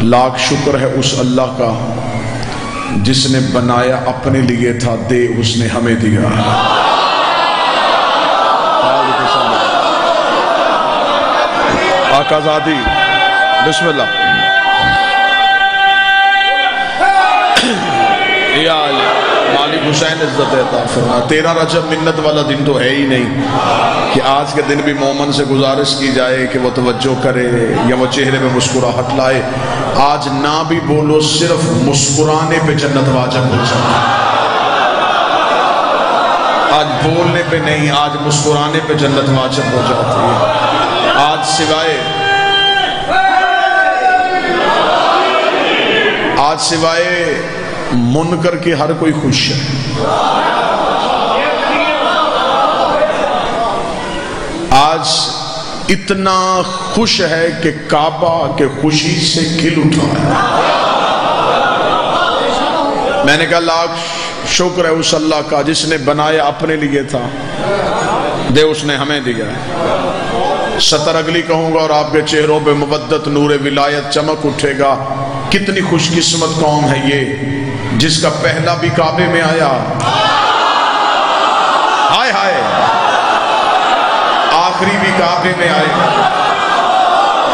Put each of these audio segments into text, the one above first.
لاکھ شکر ہے اس اللہ کا جس نے بنایا اپنے لیے تھا، دے اس نے ہمیں دیا۔ آقا زادی بسم اللہ۔ یا مالک حسین عزت عطا فرما۔ 13 رجب منت والا دن تو ہے ہی نہیں کہ آج کے دن بھی مومن سے گزارش کی جائے کہ وہ توجہ کرے یا وہ چہرے میں مسکراہٹ لائے۔ آج نہ بھی بولو، صرف مسکرانے پہ جنت واجب ہو جائے۔ آج بولنے پہ نہیں، آج مسکرانے پہ جنت واجب ہو جاتی ہے۔ آج سوائے منکر کے ہر کوئی خوش ہے۔ آج اتنا خوش ہے کہ کعبہ کے خوشی سے کھل اٹھا ہے۔ میں نے کہا لاکھ شکر ہے اس اللہ کا جس نے بنایا اپنے لیے تھا، دے اس نے ہمیں دیا ہے۔ سطر اگلی کہوں گا اور آپ کے چہروں پہ مبدت نور ولایت چمک اٹھے گا۔ کتنی خوش قسمت قوم ہے یہ جس کا پہلا بھی کعبے میں آیا، ہائے ہائے، آخری بھی کعبے میں آئے گا۔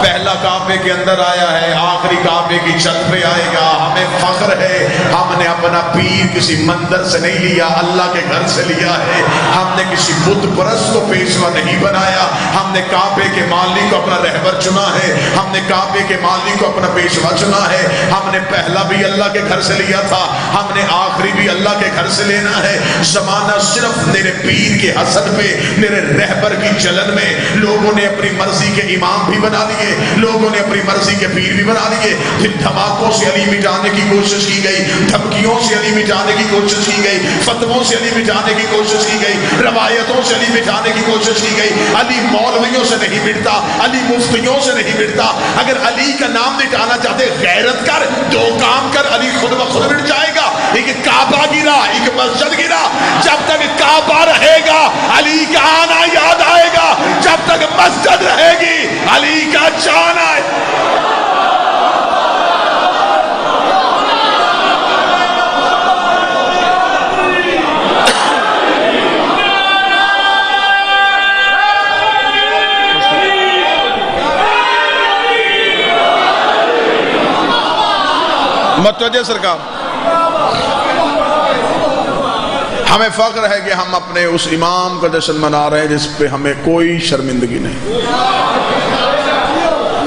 پہلا کعبے کے اندر آیا ہے، آخری کعبے کی چھت پہ آئے گا۔ ہمیں فخر ہے، ہم نے اپنا پیر کسی مندر سے نہیں لیا، اللہ کے گھر سے لیا ہے۔ ہم نے کسی بت پرست کو پیشوا نہیں بنایا، ہم نے کعبے کے مالک کو اپنا رہبر چنا ہے، ہم نے کعبے کے مالک کو اپنا پیشوا چنا ہے۔ ہم نے پہلا بھی اللہ کے گھر سے لیا تھا، ہم نے آخری بھی اللہ کے گھر سے لینا ہے۔ زمانہ صرف میرے پیر کے حسد پہ، میرے رہبر کی جلن میں لوگوں نے اپنی مرضی کے امام بھی بنا لیے، لوگوں نے اپنی مرضی کے پیر بھی بنا لیے۔ پھر دھماکوں سے علی مٹانے کی کوشش کی گئی، دھمکیوں سے علی مٹانے کی کوشش کی گئی، فتووں سے علی مٹانے کی کوشش کی گئی، روایتوں سے علی مٹانے کی کوشش کی گئی۔ علی مولویوں سے نہیں مٹتا، علی مفتیوں سے نہیں مٹتا۔ اگر علی کا نام مٹانا چاہتے غیرت کر، دو کام کر، علی خود بخود مٹ جائے گا۔ ایک کعبہ گرا، ایک مسجد گرا، جب تک کعبہ رہے گا علی کا آنا یاد آئے گا، جب تک مسجد رہے گی علی کا جانا ہے۔ متوجہ سرکار، ہمیں فخر ہے کہ ہم اپنے اس امام کا جشن منا رہے ہیں جس پہ ہمیں کوئی شرمندگی نہیں۔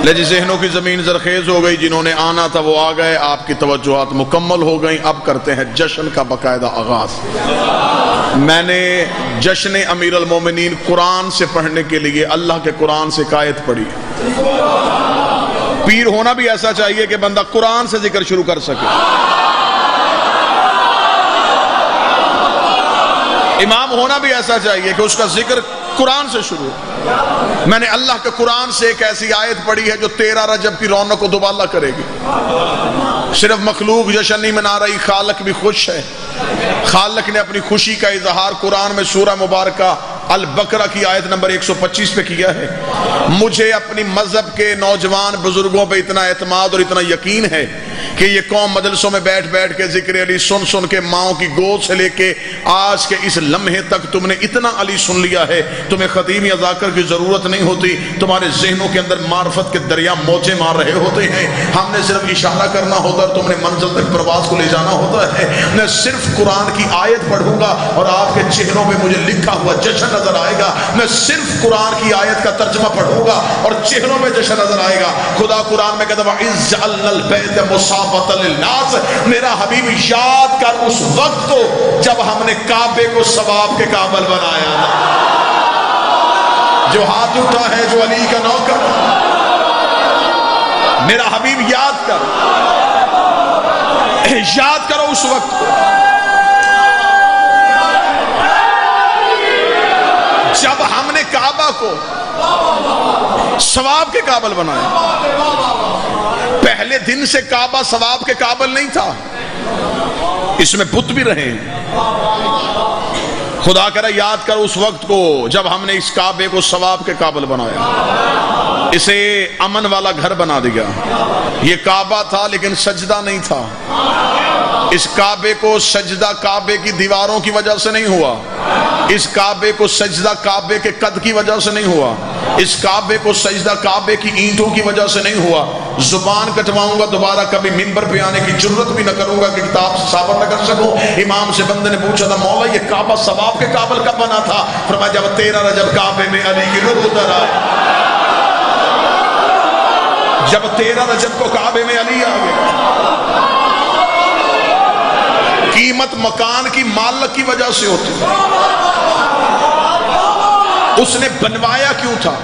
لیکن ذہنوں کی زمین زرخیز ہو گئی، جنہوں نے آنا تھا وہ آ گئے، آپ کی توجہات مکمل ہو گئیں۔ اب کرتے ہیں جشن کا باقاعدہ آغاز۔ میں نے جشن امیر المومنین قرآن سے پڑھنے کے لیے اللہ کے قرآن سے آیت پڑھی۔ پیر ہونا بھی ایسا چاہیے کہ بندہ قرآن سے ذکر شروع کر سکے، امام ہونا بھی ایسا چاہیے کہ اس کا ذکر قرآن سے شروع۔ میں نے اللہ کے قرآن سے ایک ایسی آیت پڑھی ہے جو 13 رجب کی رونق کو دوبالا کرے گی۔ صرف مخلوق جشن نہیں منا رہی، خالق بھی خوش ہے۔ خالق نے اپنی خوشی کا اظہار قرآن میں سورہ مبارکہ البقرہ کی آیت نمبر 125 پہ کیا ہے۔ مجھے اپنی مذہب کے نوجوان بزرگوں پہ اتنا اعتماد اور اتنا یقین ہے کہ یہ قوم مجلسوں میں بیٹھ بیٹھ کے ذکر علی سن سن کے ماؤں کی گود سے لے کے آج کے اس لمحے تک تم نے اتنا علی سن لیا ہے، تمہیں خطیب یا ذاکر کی ضرورت نہیں ہوتی، تمہارے ذہنوں کے اندر معرفت کے دریا موجے مار رہے ہوتے ہیں۔ ہم نے صرف اشارہ کرنا ہوتا ہے، تم نے منزل تک پرواز کو لے جانا ہوتا ہے۔ میں صرف قرآن کی آیت پڑھوں گا اور آپ کے چہروں پہ مجھے لکھا ہوا جشن نظر آئے گا۔ میں صرف قرآن کی آیت کا ترجمہ پڑھوں گا اور چہروں میں جشن نظر آئے گا۔ خدا قرآن میں کہتا ہے وَإِذْ جَعَلْنَا الْبَيْتَ مُصَابَةً لِلنَّاسِ، میرا حبیب یاد کر اس وقت کو جب ہم نے کعبے کو ثواب کے قابل بنایا تھا۔ جو ہاتھ اٹھا ہے جو علی کا نوکر، میرا حبیب یاد کر، یاد کرو اس وقت کو جب ہم نے کعبہ کو ثواب کے قابل بنایا۔ پہلے دن سے کعبہ ثواب کے قابل نہیں تھا، اس میں بت بھی رہے ہیں، خدا کرے یاد کر اس وقت کو جب ہم نے اس کعبے کو ثواب کے قابل بنایا، اسے امن والا گھر بنا دیا۔ یہ کعبہ تھا لیکن سجدہ نہیں تھا۔ اس کعبے کو سجدہ کعبے کی دیواروں کی وجہ سے نہیں ہوا، اس کعبے کو سجدہ کعبے کے قد کی وجہ سے نہیں ہوا، اس کعبے کو سجدہ کعبے کی اینٹوں کی وجہ سے نہیں ہوا۔ زبان کٹواؤں گا، دوبارہ کبھی منبر پہ آنے کی جرت بھی نہ کروں گا کہ کتاب سے ثابت نہ کر سکوں۔ امام سے بندے نے پوچھا تھا مولا یہ کعبہ ثواب کے قابل کب بنا تھا؟ فرمایا جب 13 رجب کعبے میں علی کی روح اتر آئے، جب 13 رجب کو کعبے میں علی آ گئے۔ قیمت مکان کی مالک کی وجہ سے ہوتی، اس نے بنوایا کیوں تھا؟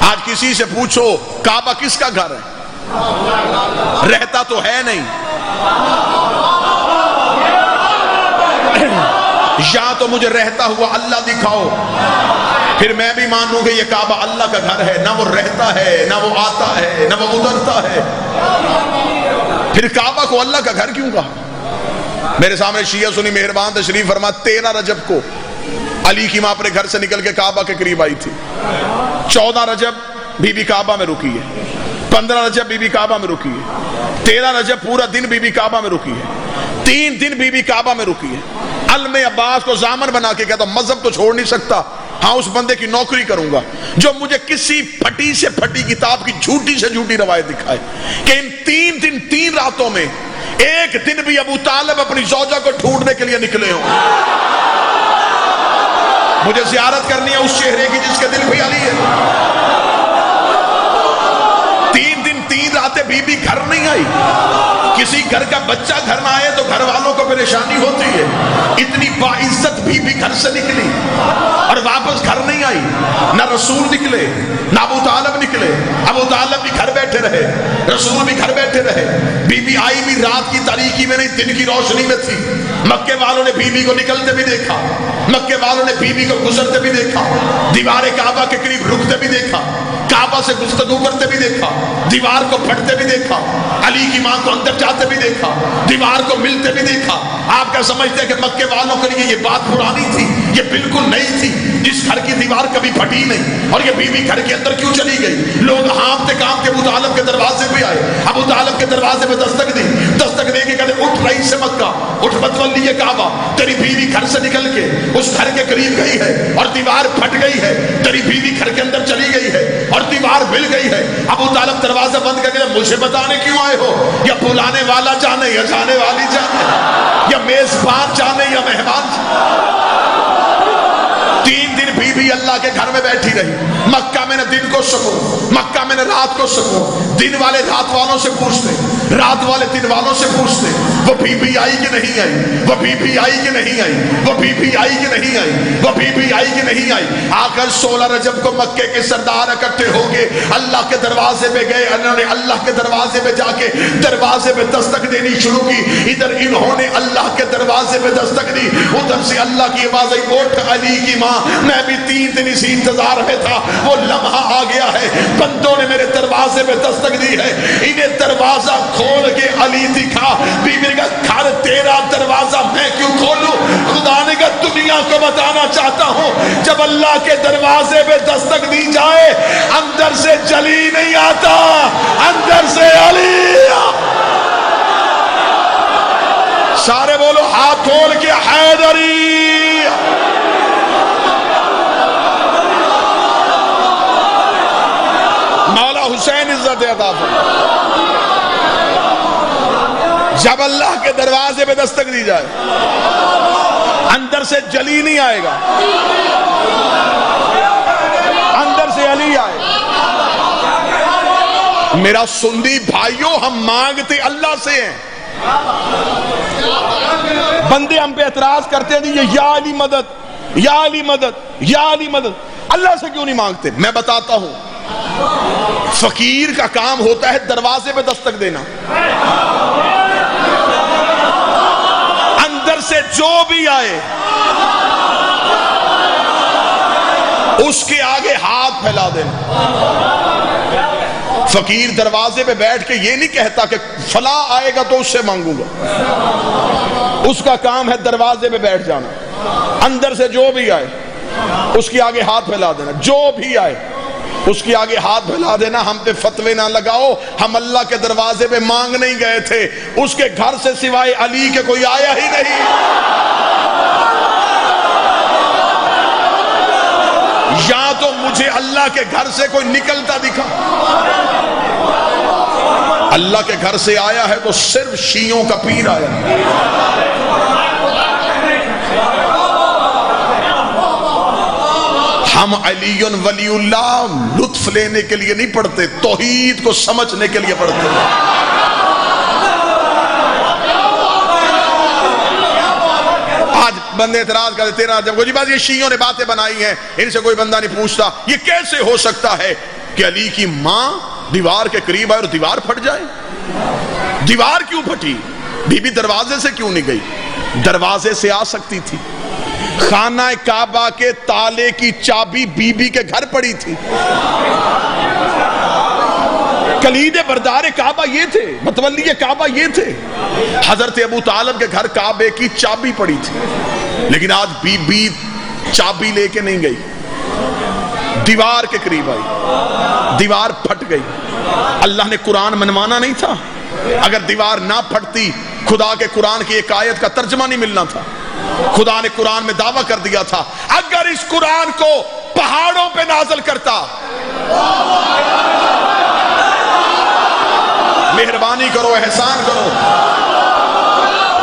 آج کسی سے پوچھو کعبہ کس کا گھر ہے؟ رہتا تو ہے نہیں، یا تو مجھے رہتا ہوا اللہ دکھاؤ، پھر میں بھی مانوں کہ یہ کعبہ اللہ کا گھر ہے۔ نہ وہ رہتا ہے، نہ وہ آتا ہے، نہ وہ اترتا ہے، پھر کعبہ کو اللہ کا گھر کیوں کہا؟ میرے سامنے شیعہ سنی مہربان تشریف فرما، 13 رجب کو علی کی ماں اپنے گھر سے نکل کے کعبہ کے قریب آئی تھی۔ 14 رجب بی بی کعبہ میں رکی ہے، 15 رجب بی بی کعبہ میں رکی ہے، 13 رجب پورا دن بی بی کعبہ میں رکی ہے، 3 دن بی بی کعبہ میں رکی ہے۔ علم عباس کو ضامن بنا کے کہتا مذہب تو چھوڑ نہیں سکتا، ہاں اس بندے کی نوکری کروں گا جو مجھے کسی پھٹی سے پھٹی کتاب کی جھوٹی سے جھوٹی روایت دکھائے کہ ان 3 دن 3 راتوں میں ایک دن بھی ابو طالب اپنی زوجہ کو ڈھونڈنے کے لیے نکلے ہوں۔ مجھے زیارت کرنی ہے اس چہرے کی جس کے دل پہ علی ہے۔ 3 دن 3 راتیں بی بی گھر نہیں آئی، کسی گھر کا بچہ گھر نہ آئے تو گھر والوں کو پریشانی ہوتی ہے۔ اتنی باعزت بی بی گھر سے نکلی اور واپس گھر نہیں آئی، نہ رسول نکلے نہ ابو طالب نکلے، ابو طالب بھی گھر بیٹھے رہے، رسول بھی گھر بیٹھے رہے۔ بی بی آئی بھی رات کی تاریکی میں نہیں، دن کی روشنی میں تھی۔ مکے والوں نے بی بی کو نکلتے بھی دیکھا، مکے والوں نے بی بی کو گزرتے بھی دیکھا، دیوار کعبہ کے قریب رکتے بھی دیکھا، کعبہ سے گفتگو کرتے بھی دیکھا، دیوار کو پھٹتے بھی دیکھا، علی کی ماں کو اندر جاتے بھی دیکھا، دیوار کو ملتے بھی دیکھا۔ آپ کیا سمجھتے ہیں کہ مکے والوں کے لیے یہ بات پرانی تھی؟ یہ بالکل نئی تھی۔ جس گھر کی دیوار کبھی پھٹی نہیں اور یہ بی بی گھر کے اندر کیوں چلی گئی؟ لوگ ہانپتے کانپتے ابو طالب کے دروازے پہ آئے، ابو طالب کے دروازے پہ دستک دی، دستک دے کے کہتے اٹھ رئیس مکہ، اٹھ متولی کعبہ، تیری بیوی گھر سے نکل کے اس گھر کے قریب گئی ہے اور دیوار پھٹ گئی ہے، تیری بیوی گھر کے اندر چلی گئی ہے اور دیوار مل گئی ہے۔ ابو طالب دروازہ بند کر کے مجھے بتانے کیوں آئے ہو؟ یا بلانے والا جانے یا جانے والی جانے، یا میزبان جانے یا مہمان جانے۔ 3 دن بی بی اللہ کے گھر میں بیٹھی رہی۔ مکہ میں نے دن کو سکون، مکہ میں نے رات کو سکون۔ دن والے رات والوں سے پوچھتے، رات والے دن والوں سے پوچھتے وہ بی بی آئی کہ نہیں آئی، وہ بی بی آئی کہ نہیں آئی، وہ بی بی آئی کہ نہیں آئی، وہ بی بی آئی کہ نہیں آئی۔ آ کر 16 رجب کو مکے کے سردار اکٹھے ہو کے اللہ کے دروازے پہ گئے۔ انہوں نے اللہ کے دروازے پہ جا کے دروازے پہ دستک دینی شروع کی۔ ادھر انہوں نے اللہ کے دروازے پہ دستک دی، ادھر سے اللہ کی آواز آئی اٹھ علی کی ماں، میں بھی 3 دن اسی انتظار میں تھا، وہ لمحہ آ گیا ہے، بندوں نے میرے دروازے پہ دستک دی ہے، انہیں دروازہ کھول کے علی دکھا۔ بی بی نے کہا گھر تیرا، دروازہ میں کیوں کھولوں؟ خدا نے کہا دنیا کو بتانا چاہتا ہوں جب اللہ کے دروازے پہ دستک دی جائے اندر سے جلی نہیں آتا، اندر سے علی۔ سارے بولو ہاتھ کھول کے حیدری۔ مولا حسین عزت عطا فرمائے۔ جب اللہ کے دروازے پہ دستک دی جائے اندر سے جلی نہیں آئے گا، اندر سے علی آئے گا۔ میرا سنی بھائیوں، ہم مانگتے اللہ سے ہیں۔ بندے ہم پہ اعتراض کرتے ہیں یا علی مدد، یا علی مدد، یا علی مدد۔ اللہ سے کیوں نہیں مانگتے؟ میں بتاتا ہوں، فقیر کا کام ہوتا ہے دروازے پہ دستک دینا، اندر سے جو بھی آئے اس کے آگے ہاتھ پھیلا دینا۔ فقیر دروازے پہ بیٹھ کے یہ نہیں کہتا کہ فلاں آئے گا تو اس سے مانگوں گا. اس کا کام ہے دروازے پہ بیٹھ جانا, اندر سے جو بھی آئے اس کے آگے ہاتھ پھیلا دینا, جو بھی آئے اس کے آگے ہاتھ پھیلا دینا. ہم پہ فتوے نہ لگاؤ, ہم اللہ کے دروازے پہ مانگ نہیں گئے تھے, اس کے گھر سے سوائے علی کے کوئی آیا ہی نہیں. یا تو مجھے اللہ کے گھر سے کوئی نکلتا دکھا. اللہ کے گھر سے آیا ہے تو صرف شیعوں کا پیر آیا ہے. ہم علی ولی اللہ لطف لینے کے لیے نہیں پڑھتے, توحید کو سمجھنے کے لیے پڑھتے ہیں. آج بندے اعتراض کرتے تیرا جب جی بات یہ شیعوں نے باتیں بنائی ہیں, ان سے کوئی بندہ نہیں پوچھتا یہ کیسے ہو سکتا ہے کہ علی کی ماں دیوار کے قریب آئے اور دیوار پھٹ جائے. دیوار کیوں پھٹی؟ بی بی دروازے سے کیوں نہیں گئی؟ دروازے سے آ سکتی تھی. خانہ کعبہ کے تالے کی چابی بی بی کے گھر پڑی تھی. کلید بردار کعبہ یہ تھے, متولی کعبہ یہ تھے. حضرت ابو طالب کے گھر کعبے کی چابی پڑی تھی, لیکن آج بی بی چابی لے کے نہیں گئی, دیوار کے قریب آئی, دیوار پھٹ گئی. اللہ نے قرآن منوانا نہیں تھا؟ اگر دیوار نہ پھٹتی خدا کے قرآن کی ایک آیت کا ترجمہ نہیں ملنا تھا. خدا نے قرآن میں دعویٰ کر دیا تھا اگر اس قرآن کو پہاڑوں پہ نازل کرتا, مہربانی کرو احسان کرو,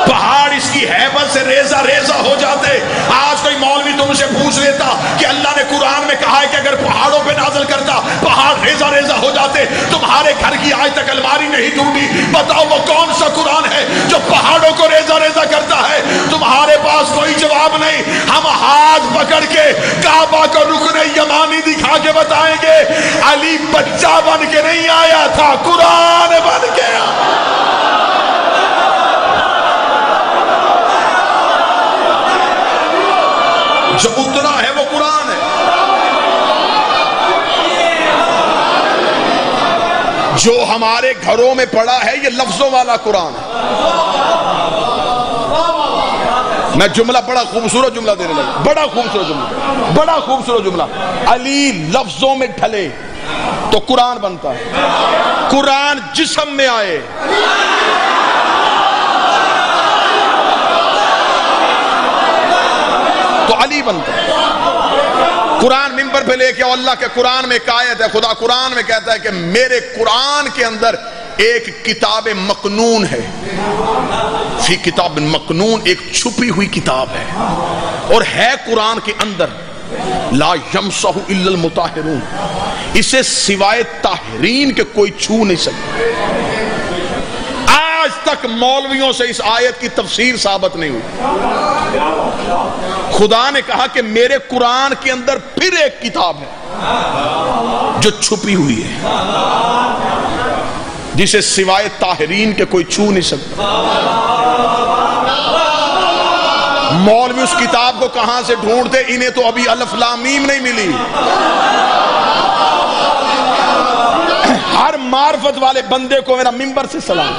پہاڑ اس کی ہیبت سے ریزہ ریزہ ہو جاتے. آج کوئی مولوی تم سے پوچھ لیتا کہ اللہ نے قرآن میں کہا ہے کہ اگر پہاڑوں پہ نازل کرتا پہاڑ ریزہ ریزہ ہو جاتے, تمہارے گھر کی آج تک الماری نہیں ٹوٹی, بتاؤ وہ کون سا قرآن ہے جو پہاڑوں کو ریزہ ریزہ کرتا ہے؟ تمہارے پاس کوئی جواب نہیں. ہم ہاتھ پکڑ کے کعبہ کو رکن یمانی دکھا کے بتائیں گے علی بچہ بن کے نہیں آیا تھا, قرآن بن کے آیا. جو اتنا ہے وہ قرآن ہے. جو ہمارے گھروں میں پڑا ہے یہ لفظوں والا قرآن ہے. میں جملہ بڑا خوبصورت جملہ دینے لگا, بڑا خوبصورت جملہ, بڑا خوبصورت جملہ. علی لفظوں میں ڈھلے تو قرآن بنتا ہے, قرآن جسم میں آئے تو علی بنتا ہے. قرآن ممبر پہ لے کے آؤ, اللہ کے قرآن میں ایک آیت ہے, خدا قرآن میں کہتا ہے کہ میرے قرآن کے اندر ایک کتاب مکنون ہے. فی کتاب مکنون, ایک چھپی ہوئی کتاب ہے, اور ہے قرآن کے اندر لا یمسہ الا المطہرون, اسے سوائے طاہرین کے کوئی چھو نہیں سکتا. آج تک مولویوں سے اس آیت کی تفسیر ثابت نہیں ہوئی. خدا نے کہا کہ میرے قرآن کے اندر پھر ایک کتاب ہے جو چھپی ہوئی ہے, جسے سوائے طاہرین کے کوئی چھو نہیں سکتا. مولوی اس کتاب کو کہاں سے ڈھونڈتے؟ انہیں تو ابھی الف لام میم نہیں ملی. ہر معرفت والے بندے کو میرا ممبر سے سلام.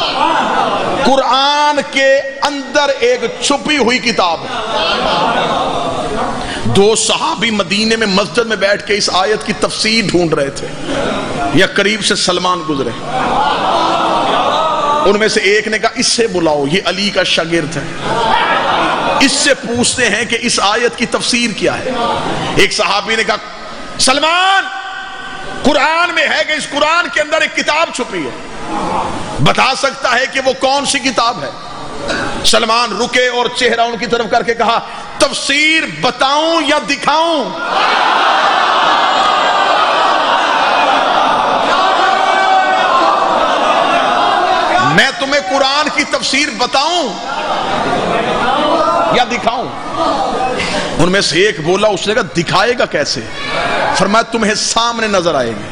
قرآن کے اندر ایک چھپی ہوئی کتاب ہے. دو صحابی مدینے میں مسجد میں بیٹھ کے اس آیت کی تفسیر ڈھونڈ رہے تھے, یا قریب سے سلمان گزرے. ان میں سے ایک نے کہا اس سے بلاؤ, یہ علی کا شاگرد ہے, اس سے پوچھتے ہیں کہ اس آیت کی تفسیر کیا ہے. ایک صحابی نے کہا سلمان, قرآن میں ہے کہ اس قرآن کے اندر ایک کتاب چھپی ہے, بتا سکتا ہے کہ وہ کون سی کتاب ہے؟ سلمان رکے اور چہرہ ان کی طرف کر کے کہا تفسیر بتاؤں یا دکھاؤں؟ میں تمہیں قرآن کی تفسیر بتاؤں یا دکھاؤں؟ ان میں سے ایک بولا, اس نے کہا دکھائے گا کیسے؟ فرمایا تمہیں سامنے نظر آئے گی.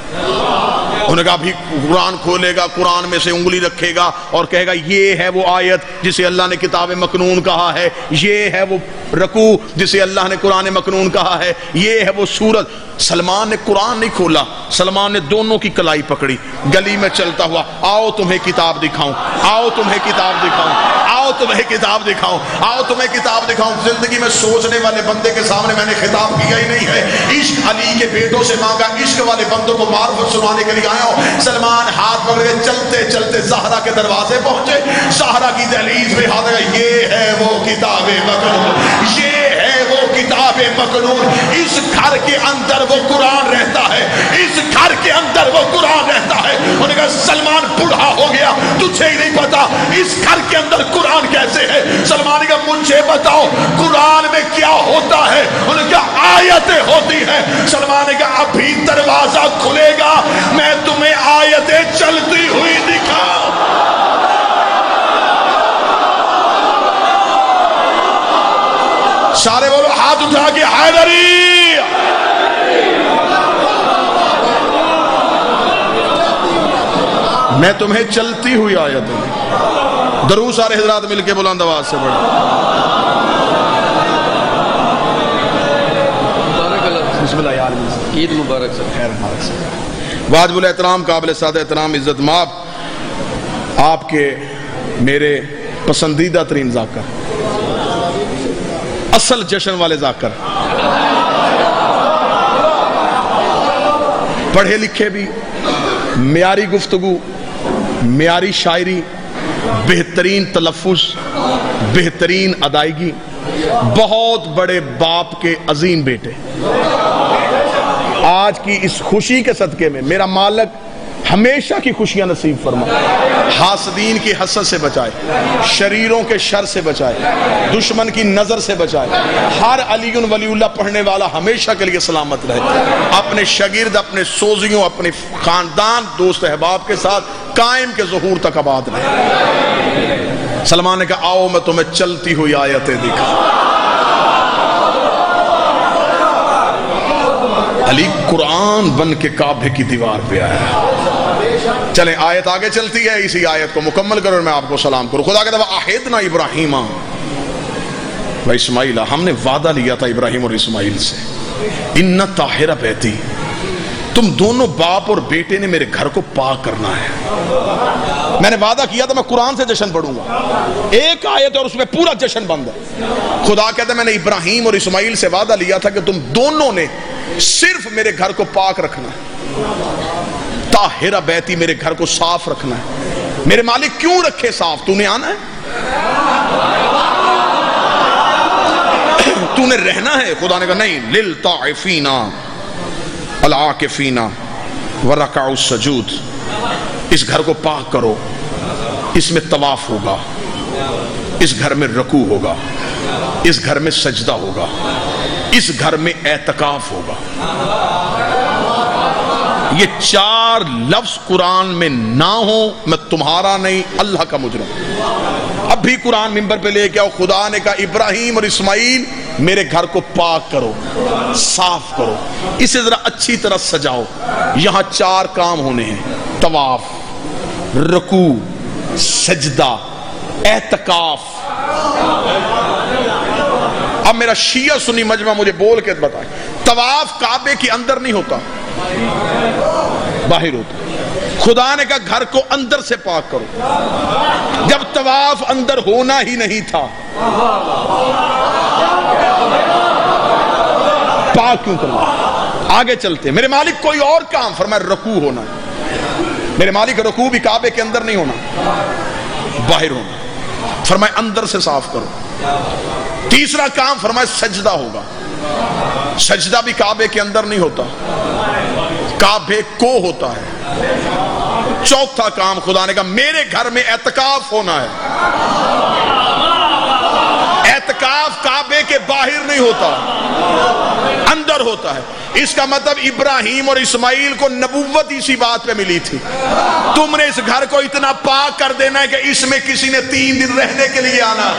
انہوں نے کہا ابھی قرآن کھولے گا، قرآن میں سے انگلی رکھے گا اور کہے گا یہ ہے وہ آیت جسے اللہ نے کتاب مکنون کہا ہے، یہ ہے وہ رکوع جسے اللہ نے قرآن مکنون کہا ہے، یہ ہے وہ سورت۔ سلمان نے قرآن نہیں کھولا، سلمان نے دونوں کی کلائی پکڑی، گلی میں چلتا ہوا، آؤ تمہیں کتاب دکھاؤں، آؤ تمہیں کتاب دکھاؤں، آؤ تمہیں کتاب دکھاؤں، آؤ تمہیں کتاب دکھاؤں۔ زندگی میں سوچنے والے بندے کے سامنے میں نے خطاب کیا ہی نہیں ہے، عشق علی کے بیٹوں سے مانگا، عشق والے بندوں کو معرفت سنانے کے لیے آیا ہوں۔ سلمان ہاتھ پکڑ کے چلتے چلتے زہرا کے دروازے پہنچے، زہرا کی دہلیز پہ ہاتھ لگا، یہ ہے وہ کتاب مکنون، یہ ہے وہ کتاب مکنون، اس گھر کے اندر وہ قرآن رہتا ہے، اس گھر کے اندر وہ قرآن رہتا ہے۔ انہوں نے کہا سلمان بوڑھا ہو گیا، تجھے ہی نہیں پتا اس گھر کے اندر قرآن کیسے ہے؟ سلمان نے کہا مجھے بتاؤ قرآن میں کیا ہوتا ہے؟ انہوں نے کہا آیتیں ہوتی ہیں۔ سلمان نے کہا ابھی دروازہ کھلے گا، میں تمہیں آیتیں چلتی ہوئی دکھاؤں۔ سارے بولو ہاتھ اٹھا کے حیدری۔ میں تمہیں چلتی ہوئی آیتیں، درود سارے حضرات مل کے بلند آواز سے پڑھیں۔ بسم اللہ یا عالمین، عید مبارک سے خیر مبارک سے۔ واجب الاحترام، قابل سادہ احترام، عزت مآب، آپ کے میرے پسندیدہ ترین ذاکر، اصل جشن والے ذاکر، پڑھے لکھے بھی، معیاری گفتگو، معیاری شاعری، بہترین تلفظ، بہترین ادائیگی، بہت بڑے باپ کے عظیم بیٹے، آج کی اس خوشی کے صدقے میں میرا مالک ہمیشہ کی خوشیاں نصیب فرمائے، حاسدین کی حسد سے بچائے، شریروں کے شر سے بچائے، دشمن کی نظر سے بچائے، ہر علی ولی اللہ پڑھنے والا ہمیشہ کے لیے سلامت رہے، اپنے شاگرد، اپنے سوزیوں، اپنے خاندان، دوست احباب کے ساتھ قائم کے ظہور تک آباد رہے۔ سلمان نے کہا آؤ میں تمہیں چلتی ہوئی آیتیں دکھاؤں۔ علی قرآن بن کے کعبے کی دیوار پہ آیا۔ چلیں آیت آگے چلتی ہے، اسی آیت کو مکمل کرو اور میں آپ کو سلام کروں۔ خدا کہتا ہے احدنا ابراہیم و اسماعیل، ہم نے وعدہ لیا تھا ابراہیم اور اسماعیل سے، ان طاہر بیتی، تم دونوں باپ اور بیٹے نے میرے گھر کو پاک کرنا ہے۔ میں نے وعدہ کیا تھا میں قرآن سے جشن پڑھوں گا، ایک آیت اور اس میں پورا جشن بند ہے۔ خدا کہتا ہے میں نے ابراہیم اور اسماعیل سے وعدہ لیا تھا کہ تم دونوں نے صرف میرے گھر کو پاک رکھنا ہے، طاہرہ بیتی، میرے گھر کو صاف رکھنا ہے۔ میرے مالک کیوں رکھے صاف؟ تو نے آنا ہے، تو نے رہنا ہے۔ خدا نے کہا نہیں، للطائفین العاکفین ورکع السجود، اس گھر کو پاک کرو، اس میں طواف ہوگا، اس گھر میں رکوع ہوگا، اس گھر میں سجدہ ہوگا، اس گھر میں اعتکاف ہوگا۔ یہ چار لفظ قرآن میں نہ ہو، میں تمہارا نہیں اللہ کا مجرم۔ اب بھی قرآن منبر پہ لے کے آؤ، خدا نے کہا ابراہیم اور اسماعیل میرے گھر کو پاک کرو، صاف کرو، اسے ذرا اچھی طرح سجاؤ۔ یہاں چار کام ہونے ہیں، طواف، رکوع، سجدہ، اعتکاف۔ اب میرا شیعہ سنی مجمع مجھے بول کے بتائے، طواف کعبے کے اندر نہیں ہوتا، باہر ہوتا۔ خدا نے کہا گھر کو اندر سے پاک کرو، جب طواف اندر ہونا ہی نہیں تھا پاک کیوں کرنا؟ آگے چلتے میرے مالک کوئی اور کام، فرمایا رکوع ہونا ہے۔ میرے مالک رکوع بھی کعبے کے اندر نہیں ہونا، باہر ہونا، فرمایا اندر سے صاف کرو۔ تیسرا کام فرمایا سجدہ ہوگا، سجدہ بھی کعبے کے اندر نہیں ہوتا، کعبے کو ہوتا ہے۔ چوتھا کام خدا نے کہا میرے گھر میں اعتکاف ہونا ہے، اعتکاف کعبے کے باہر نہیں ہوتا، اندر ہوتا ہے۔ اس کا مطلب ابراہیم اور اسماعیل کو نبوت اسی بات پہ ملی تھی، تم نے اس گھر کو اتنا پاک کر دینا ہے کہ اس میں کسی نے 3 دن رہنے کے لیے آنا۔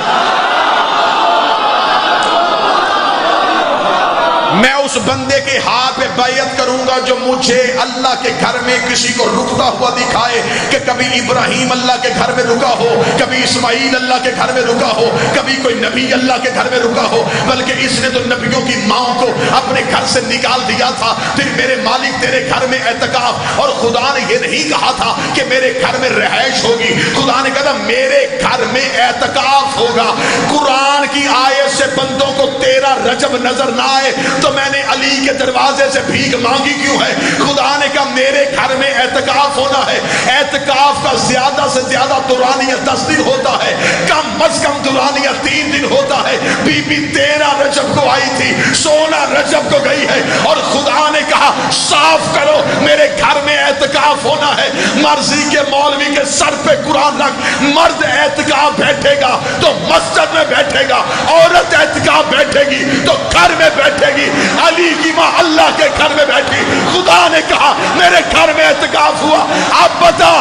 میں اس بندے کے ہاتھ پہ بیعت کروں گا جو مجھے اللہ کے گھر میں کسی کو رکتا ہوا دکھائے کہ کبھی ابراہیم اللہ کے گھر میں رکا ہو، کبھی اسماعیل اللہ کے گھر میں رکا ہو، کبھی کوئی نبی اللہ کے گھر میں رکا ہو، بلکہ اس نے تو نبیوں کی ماں کو اپنے گھر سے نکال دیا تھا۔ پھر میرے مالک تیرے گھر میں اعتکاف، اور خدا نے یہ نہیں کہا تھا کہ میرے گھر میں رہائش ہوگی، خدا نے کہا میرے گھر میں اعتکاف ہوگا۔ قرآن کی آیت سے بندوں کو تیرا رجب نظر نہ آئے تو میں نے علی کے دروازے سے بھیک مانگی کیوں ہے؟ خدا نے کہا میرے گھر میں اعتکاف ہونا ہے۔ اعتکاف کا زیادہ سے زیادہ دورانیہ 10 دن ہوتا ہے، کم از کم دورانیہ 3 دن ہوتا ہے۔ بی بی 13 رجب کو آئی تھی، 16 رجب کو گئی ہے، اور خدا نے کہا صاف کرو میرے گھر میں اعتکاف ہونا ہے۔ مرضی کے مولوی کے سر پہ قرآن رکھ، مرد اعتکاف بیٹھے گا تو مسجد میں بیٹھے گا، عورت اعتکاف بیٹھے گی تو گھر میں بیٹھے گی۔ علی کی ماں اللہ کے گھر میں بیٹھی، خدا نے کہا میرے گھر میں اعتکاف ہوا۔ اب بتا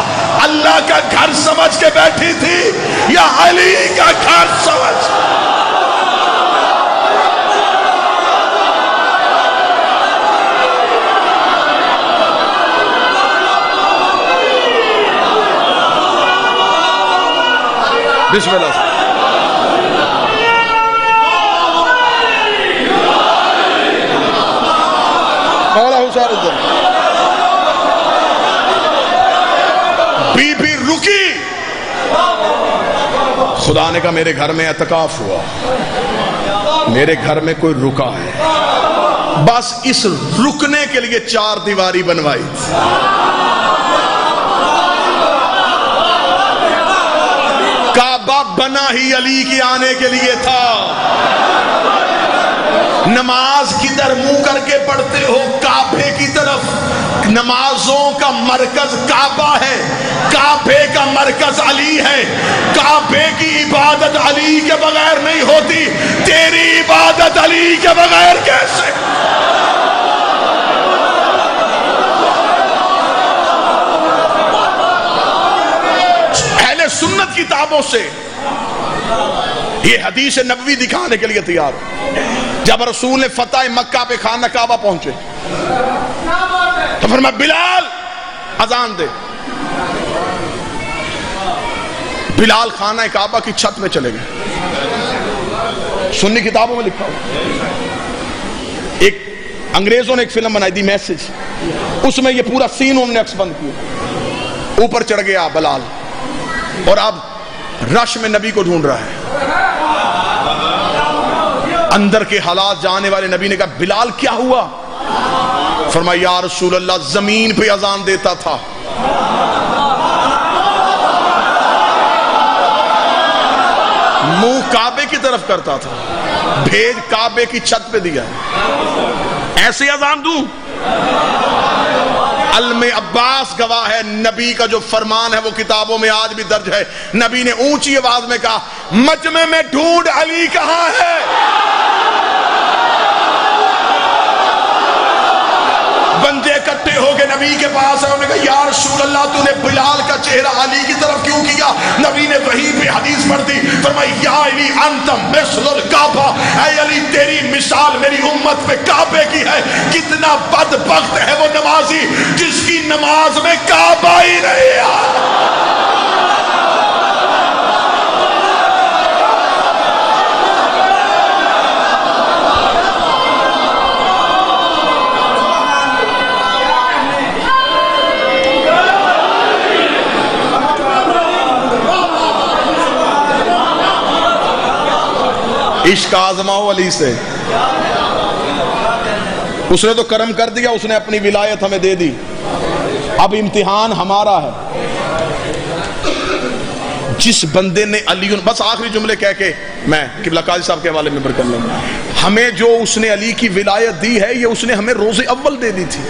اللہ کا گھر سمجھ کے بیٹھی تھی یا علی کا گھر سمجھ؟ بسم اللہ۔ بی بی رکی، خدا نے کہا میرے گھر میں اعتکاف ہوا، میرے گھر میں کوئی رکا ہے، بس اس رکنے کے لیے 4 دیواری بنوائی تھی۔ کعبہ بنا ہی علی کے آنے کے لیے تھا۔ نماز کدھر منہ کر کے پڑھتے ہو؟ کعبے کی طرف۔ نمازوں کا مرکز کعبہ ہے، کعبے کا مرکز علی ہے۔ کعبے کی عبادت علی کے بغیر نہیں ہوتی، تیری عبادت علی کے بغیر کیسے؟ اہل سنت کتابوں سے یہ حدیث نبوی دکھانے کے لیے تیار ہو۔ جب رسول نے فتح مکہ پہ خانہ کعبہ پہنچے تو فرمایا بلال اذان دے۔ بلال خانہ کعبہ کی چھت میں چلے گئے۔ سنی کتابوں میں لکھا ہوا، ایک انگریزوں نے ایک فلم بنائی دی میسج، اس میں یہ پورا سین انہوں نے عکس بند کیا۔ اوپر چڑھ گیا بلال اور اب رش میں نبی کو ڈھونڈ رہا ہے۔ اندر کے حالات جانے والے نبی نے کہا بلال کیا ہوا؟ فرمایا یا رسول اللہ زمین پہ اذان دیتا تھا، منہ کعبے کی طرف کرتا تھا، بھیج کعبے کی چھت پہ دیا ہے، ایسے اذان دوں؟ علم عباس گواہ ہے، نبی کا جو فرمان ہے وہ کتابوں میں آج بھی درج ہے۔ نبی نے اونچی آواز میں کہا مجمع میں ڈھونڈ علی کہاں ہے؟ بندے اکٹھے ہو کے نبی کے پاس ہے، انہوں نے کہا یا رسول اللہ تو نے بلال کا چہرہ علی کی طرف کیوں کیا؟ نبی نے وہی پہ حدیث پڑھ دی، فرمایا یا علی انت مثل الکعبہ، اے علی تیری مثال میری امت پہ کعبے کی ہے۔ کتنا بدبخت ہے وہ نمازی جس کی نماز میں کعبہ ہی نہیں ہے۔ عشق آزماؤ علی سے، اس نے تو کرم کر دیا، اس نے اپنی ولایت ہمیں دے دی، اب امتحان ہمارا ہے۔ جس بندے نے علی، بس آخری جملے کہہ کے میں قبلہ قاضی صاحب کے حوالے میں کر لوں گا، ہمیں جو اس نے علی کی ولایت دی ہے یہ اس نے ہمیں روز اول دے دی تھی۔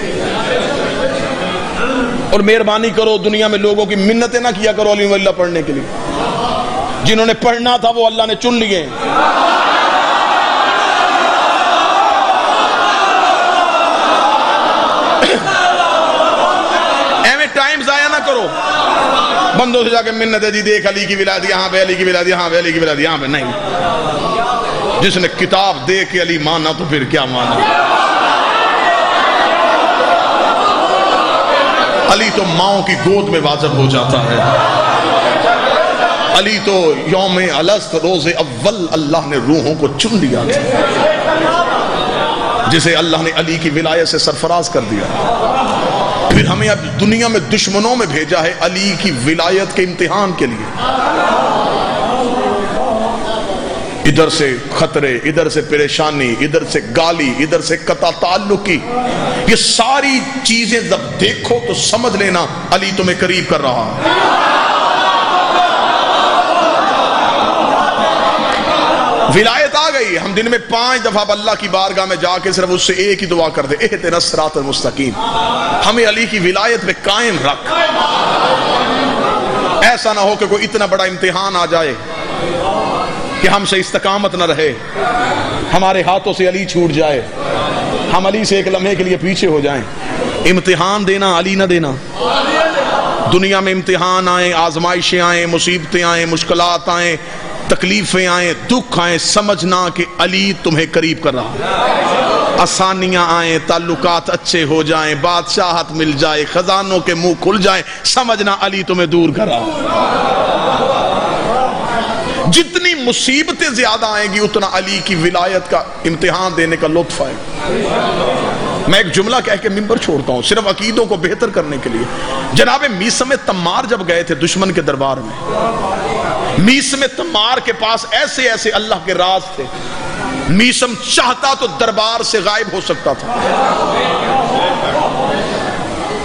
اور مہربانی کرو دنیا میں لوگوں کی منتیں نہ کیا کرو علی اللہ پڑھنے کے لیے، جنہوں نے پڑھنا تھا وہ اللہ نے چن لیے۔ ایویں ٹائم ضائع نہ کرو بندوں سے جا کے منتیں دی، دیکھ علی کی ولایت یہاں پہ، علی کی ولایت یہاں پہ، علی کی ولایت یہاں پہ، نہیں۔ جس نے کتاب دیکھ کے علی مانا تو پھر کیا مانا۔ علی تو ماؤں کی گود میں واجب ہو جاتا ہے. علی تو یوم الست روز اول اللہ نے روحوں کو چن لیا تھا، جسے اللہ نے علی کی ولایت سے سرفراز کر دیا. پھر ہمیں اب دنیا میں دشمنوں میں بھیجا ہے علی کی ولایت کے امتحان کے لیے. ادھر سے خطرے، ادھر سے پریشانی، ادھر سے گالی، ادھر سے قطع تعلقی. یہ ساری چیزیں جب دیکھو تو سمجھ لینا علی تمہیں قریب کر رہا ہے. ولایت آ گئی. ہم دن میں 5 دفعہ اللہ کی بارگاہ میں جا کے صرف اس سے ایک ہی دعا کر دے، اہدنا الصراط المستقیم. ہمیں علی کی ولایت پہ قائم رکھ. ایسا نہ ہو کہ کوئی اتنا بڑا امتحان آ جائے کہ ہم سے استقامت نہ رہے، ہمارے ہاتھوں سے علی چھوٹ جائے، ہم علی سے ایک لمحے کے لیے پیچھے ہو جائیں. امتحان دینا علی نہ دینا. دنیا میں امتحان آئیں، آزمائشیں آئیں، مصیبتیں آئیں، مشکلات آئیں، تکلیفیں آئیں، دکھ آئیں، سمجھنا کہ علی تمہیں قریب کر رہا. آسانیاں آئیں، تعلقات اچھے ہو جائیں، بادشاہت مل جائے، خزانوں کے منہ کھل جائیں، سمجھنا علی تمہیں دور کر رہا. جتنی مصیبتیں زیادہ آئیں گی اتنا علی کی ولایت کا امتحان دینے کا لطف آئے. میں ایک جملہ کہہ کے منبر چھوڑتا ہوں صرف عقیدوں کو بہتر کرنے کے لیے. جناب میثم تمار جب گئے تھے دشمن کے دربار میں، میثم تمار کے پاس ایسے ایسے اللہ کے راز تھے. میثم چاہتا تو دربار سے غائب ہو سکتا تھا،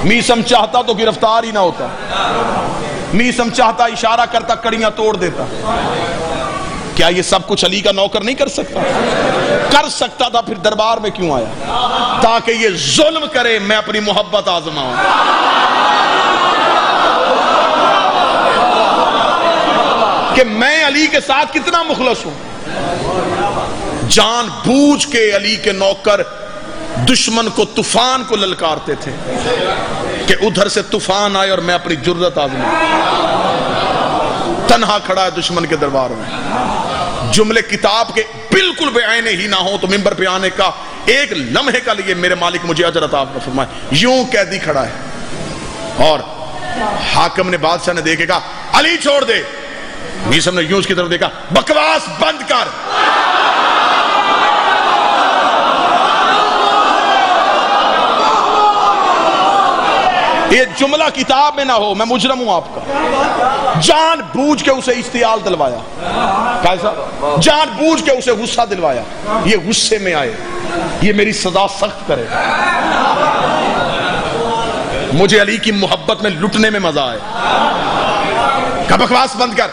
میثم چاہتا تو گرفتار ہی نہ ہوتا، میثم چاہتا اشارہ کرتا کڑیاں توڑ دیتا. کیا یہ سب کچھ علی کا نوکر نہیں کر سکتا؟ کر سکتا تھا. پھر دربار میں کیوں آیا؟ تاکہ یہ ظلم کرے، میں اپنی محبت آزماؤں. کہ میں علی کے ساتھ کتنا مخلص ہوں. جان بوجھ کے علی کے نوکر دشمن کو، طوفان کو للکارتے تھے کہ ادھر سے طوفان آئے اور میں اپنی جرت آزماؤں. تنہا کھڑا ہے دشمن کے دربار میں. جملے کتاب کے بالکل بے عینے ہی نہ ہو تو منبر پہ آنے کا ایک لمحے کا لیے میرے مالک مجھے اجر عطا فرمائے. یوں قیدی کھڑا ہے اور حاکم نے، بادشاہ نے دیکھے کہا علی چھوڑ دے. میثم نے یوں اس کی طرف دیکھا، بکواس بند کر. یہ جملہ کتاب میں نہ ہو، میں مجرم ہوں آپ کا. جان بوجھ کے اسے اشتعال دلوایا. کیسا؟ جان بوجھ کے اسے غصہ دلوایا. یہ غصے میں آئے، یہ میری سزا سخت کرے. مجھے علی کی محبت میں لٹنے میں مزہ آئے. کہ بکواس بند کر.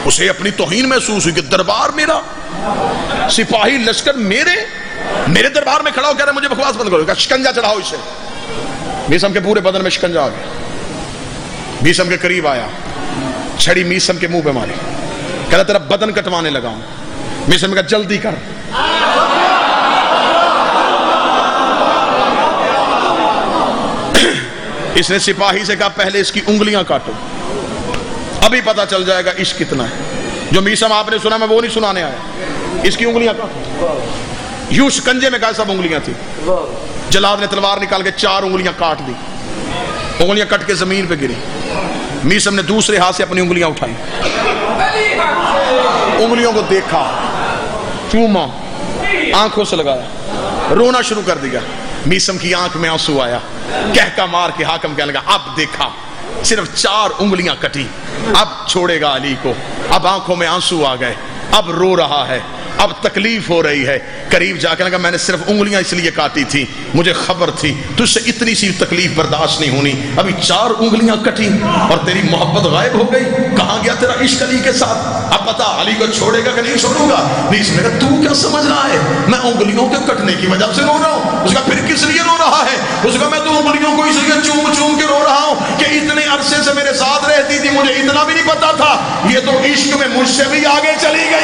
اسے اپنی توہین محسوس ہوئی کہ دربار میرا، سپاہی لشکر میرے دربار میں کھڑا ہو کہہ رہا ہے مجھے بکواس بند کرو. کہ شکنجا چڑھاؤ اسے. میثم کے پورے بدن میں شکنجا آ گیا. میثم کے قریب آیا، چھڑی میثم کے منہ پہ ماری. کہتا تیرا بدن کٹوانے لگا ہوں. میثم نے کہا جلدی کر. اس نے سپاہی سے کہا پہلے اس کی انگلیاں کاٹو، ابھی پتا چل جائے گا عشق کتنا ہے. جو میثم آپ نے سنا میں وہ نہیں سنانے آیا. اس کی انگلیاں کاٹو. یوں شکنجے میں کہا سب انگلیاں تھی. جلاد نے تلوار نکال کے 4 انگلیاں کاٹ دی. انگلیاں کٹ کے زمین پہ گری. میثم نے دوسرے ہاتھ سے اپنی انگلیاں اٹھائی، انگلیوں کو دیکھا، چوما، آنکھوں سے لگایا، رونا شروع کر دیا. میثم کی آنکھ میں آنسو آیا. کہکا مار کے حاکم کہنے لگا اب دیکھا، صرف 4 انگلیاں کٹی، اب چھوڑے گا علی کو. اب آنکھوں میں آنسو آ گئے، اب رو رہا ہے، اب تکلیف ہو رہی ہے. قریب جا کے لگا میں نے صرف انگلیاں اس لیے کاٹی تھی، مجھے خبر تھی تجھ سے اتنی سی تکلیف برداشت نہیں ہونی. ابھی 4 انگلیاں کٹی اور تیری محبت غائب ہو گئی. کہاں گیا تیرا عشق علی کے ساتھ؟ اب بتا علی کو چھوڑے گا کہ نہیں چھوڑوں گا؟ اس نے کہا تو کیا سمجھ رہا ہے؟ میں انگلیوں کے کٹنے کی وجہ سے رو رہا ہوں. اس کا پھر کس لیے رو رہا ہے؟ اس کا میں تو انگلیوں کو اس لیے چوم چوم کے رو رہا ہوں کہ اتنے عرصے سے میرے ساتھ رہتی تھی، مجھے اتنا بھی نہیں پتا تھا یہ تو عشق میں مجھ سے بھی آگے چلی گئی.